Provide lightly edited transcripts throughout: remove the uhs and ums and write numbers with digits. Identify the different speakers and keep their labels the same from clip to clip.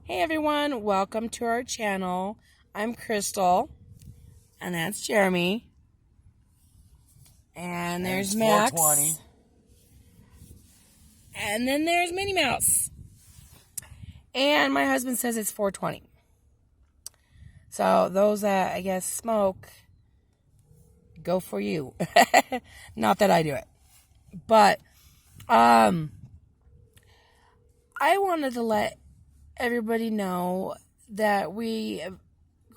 Speaker 1: Hey everyone, welcome to our channel. I'm Crystal, and that's Jeremy. And there's Max.
Speaker 2: 420.
Speaker 1: And then there's Minnie Mouse. And my husband says it's 420. So those that, I guess, smoke, go for you. Not that I do it. But, I wanted to let everybody know that we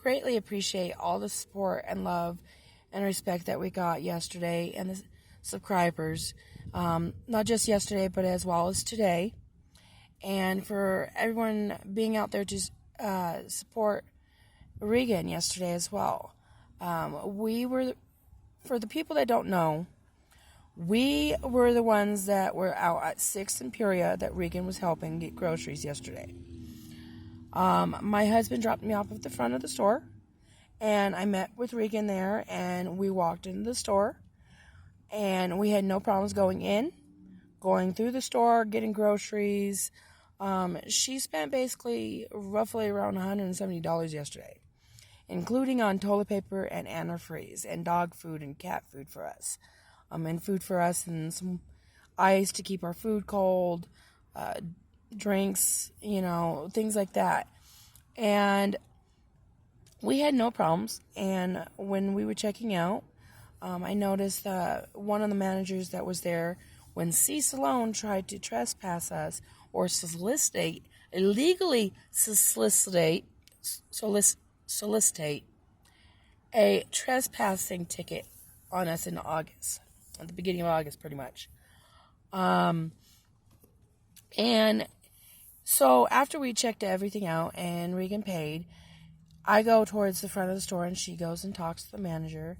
Speaker 1: greatly appreciate all the support and love and respect that we got yesterday and the subscribers, not just yesterday but as well as today, and for everyone being out there to support Reagan yesterday as well. We were, for the people that don't know, we were the ones that were out at 6th and Peoria that Reagan was helping get groceries yesterday. My husband dropped me off at the front of the store, and I met with Reagan there, and we walked into the store, and we had no problems going through the store, getting groceries. She spent basically roughly around $170 yesterday, including on toilet paper and antifreeze and dog food and cat food for us, and food for us and some ice to keep our food cold, drinks, things like that. And we had no problems. And when we were checking out, I noticed that one of the managers that was there, when Sloan tried to trespass us or illegally solicitate a trespassing ticket on us in August, at the beginning of August, pretty much. And so after we checked everything out and Reagan paid, I go towards the front of the store and she goes and talks to the manager.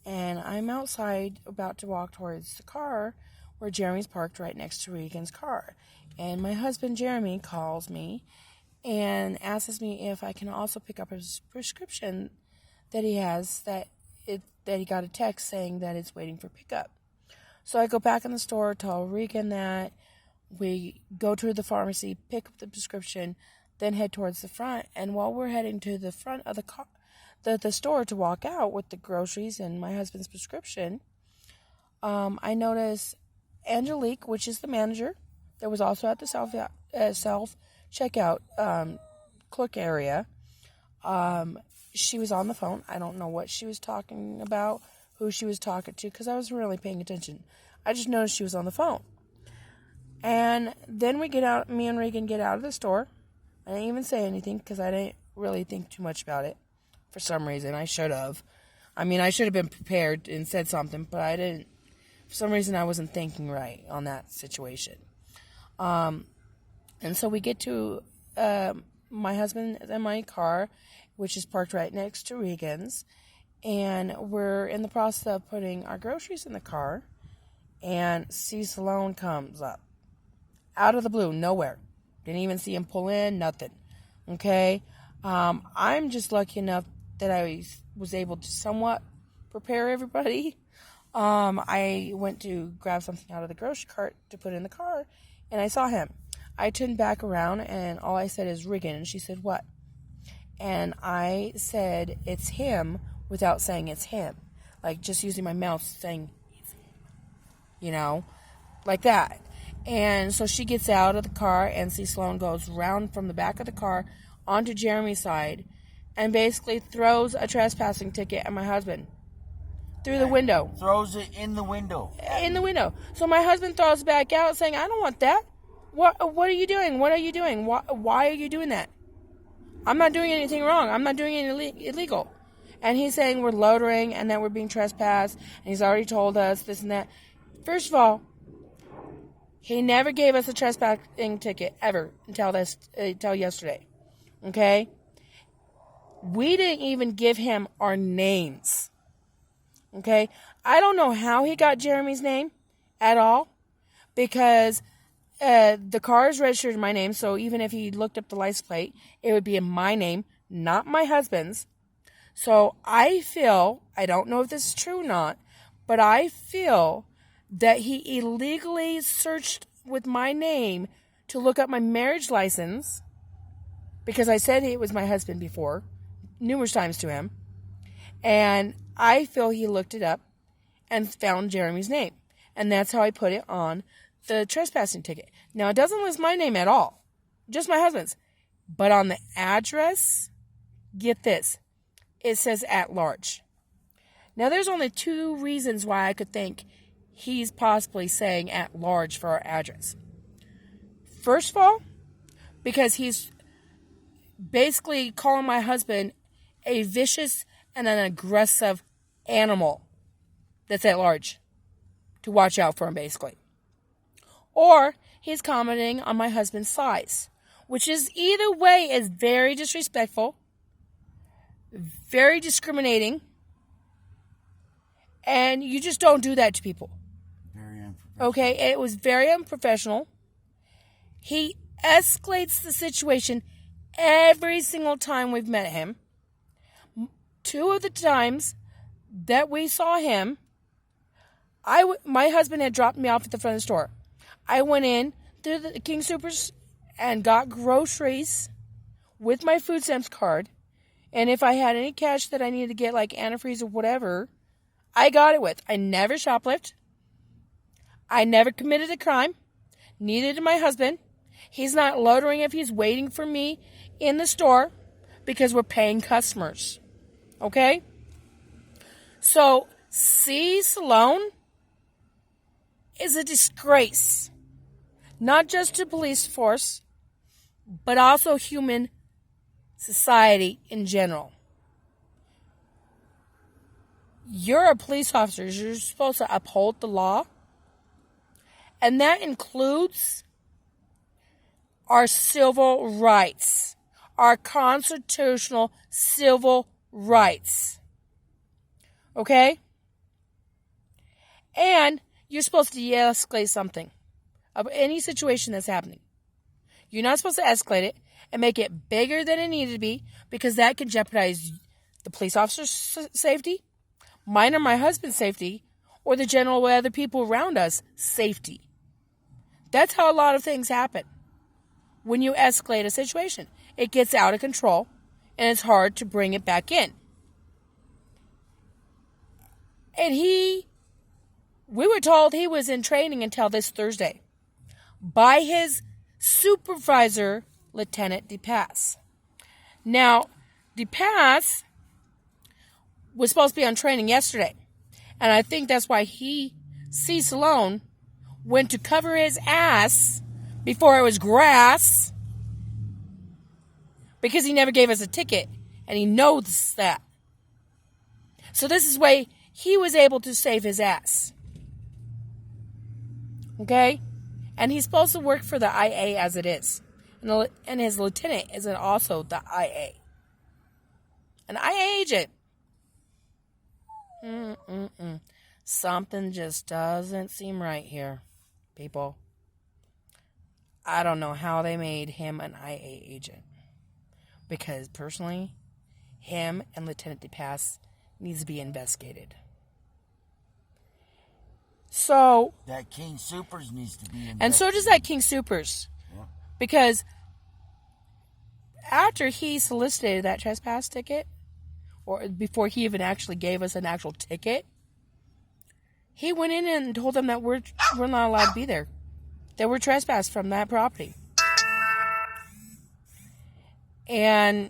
Speaker 1: And I'm outside about to walk towards the car where Jeremy's parked right next to Reagan's car. And my husband Jeremy calls me and asks me if I can also pick up his prescription that he has, that he got a text saying that it's waiting for pickup. So I go back in the store, tell Reagan that. We go to the pharmacy, pick up the prescription, then head towards the front. And while we're heading to the front of the store to walk out with the groceries and my husband's prescription, I notice Angelique, which is the manager that was also at the self-checkout clerk area. She was on the phone. I don't know what she was talking about, who she was talking to, because I wasn't really paying attention. I just noticed she was on the phone. And then me and Reagan get out of the store. I didn't even say anything because I didn't really think too much about it. For some reason, I should have. I should have been prepared and said something, but I didn't. For some reason, I wasn't thinking right on that situation. And so we get to my husband and my car, which is parked right next to Reagan's. And we're in the process of putting our groceries in the car. And Sloan comes up. Out of the blue, nowhere. Didn't even see him pull in, nothing. Okay? I'm just lucky enough that I was able to somewhat prepare everybody. I went to grab something out of the grocery cart to put in the car, and I saw him. I turned back around, and all I said is, Reagan, and she said, what? And I said, it's him, without saying it's him. Like, just using my mouth, saying, like that. And so she gets out of the car, and Sloan goes round from the back of the car onto Jeremy's side and basically throws a trespassing ticket at my husband through the window.
Speaker 2: Throws it in the window.
Speaker 1: In the window. So my husband throws it back out saying, I don't want that. What are you doing? What are you doing? Why are you doing that? I'm not doing anything wrong. I'm not doing anything illegal. And he's saying we're loitering and that we're being trespassed, and he's already told us this and that. First of all, he never gave us a trespassing ticket ever until yesterday. Okay? We didn't even give him our names. Okay? I don't know how he got Jeremy's name at all, because the car is registered in my name, so even if he looked up the license plate, it would be in my name, not my husband's. So I feel, I don't know if this is true or not, but I feel that he illegally searched with my name to look up my marriage license because I said it was my husband before, numerous times to him, and I feel he looked it up and found Jeremy's name. And that's how I put it on the trespassing ticket. Now, it doesn't list my name at all, just my husband's. But on the address, get this, it says at large. Now, there's only 2 reasons why I could think he's possibly saying at large for our address. First of all, because he's basically calling my husband a vicious and an aggressive animal that's at large, to watch out for him, basically. Or he's commenting on my husband's size, which is either way is very disrespectful, very discriminating, and you just don't do that to people.
Speaker 2: Very unprofessional.
Speaker 1: Okay, it was very unprofessional. He escalates the situation every single time we've met him. 2 of the times that we saw him, my husband had dropped me off at the front of the store. I went in through the King Soopers and got groceries with my food stamps card. And if I had any cash that I needed to get, like antifreeze or whatever, I got it with. I never shoplifted. I never committed a crime. Neither did my husband. He's not loitering if he's waiting for me in the store because we're paying customers. Okay? So, Sloan is a disgrace. Not just to police force, but also human society in general. You're a police officer. You're supposed to uphold the law. And that includes our civil rights. Our constitutional civil rights. Okay? And you're supposed to de-escalate something of any situation that's happening. You're not supposed to escalate it and make it bigger than it needed to be, because that could jeopardize the police officer's safety, mine or my husband's safety, or the general other people around us safety. That's how a lot of things happen when you escalate a situation. It gets out of control, and it's hard to bring it back in. And we were told he was in training until this Thursday by his supervisor, Lieutenant DePass. Now, DePass was supposed to be on training yesterday, and I think that's why Sloan, went to cover his ass before it was grass, because he never gave us a ticket, and he knows that. So this is why he was able to save his ass. Okay? And he's supposed to work for the IA as it is. And his lieutenant is also the IA. An IA agent. Something just doesn't seem right here, people. I don't know how they made him an IA agent. Because personally, him and Lieutenant DePass needs to be investigated. So,
Speaker 2: that King Soopers needs to be investigated.
Speaker 1: And so does that King Soopers.
Speaker 2: Yeah.
Speaker 1: Because after he solicited that trespass ticket, or before he even actually gave us an actual ticket, he went in and told them that we're not allowed to be there. That we're trespassed from that property. And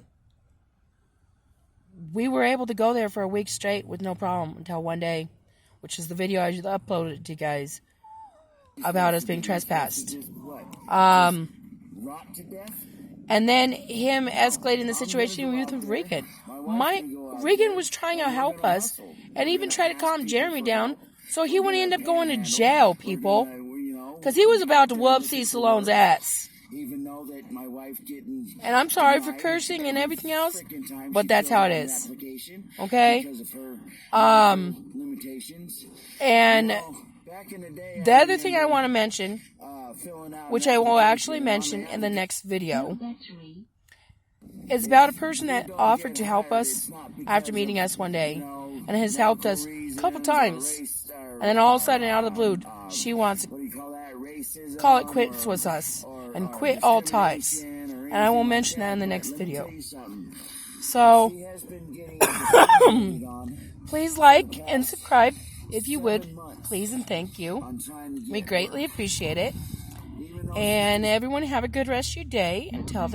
Speaker 1: we were able to go there for a week straight with no problem until one day, which is the video I just uploaded to you guys about us being trespassed. And then him escalating the situation with Reagan. Reagan was trying to help us and even tried to calm Jeremy down so he wouldn't end up going to jail, people. Because he was about to whoop Sloan's ass. Even though that my wife didn't. And I'm sorry for cursing and everything else, but that's how it is. Okay? And the other thing I want to mention, which I will actually mention in the next video, is about a person that offered to help us after meeting us one day, and has helped us a couple times. And then all of a sudden, out of the blue, she wants to call it quits with us and quit all ties. And I will mention that in the next video. So, please like and subscribe if you would. Please and thank you. We greatly appreciate it. And everyone have a good rest of your day. Until the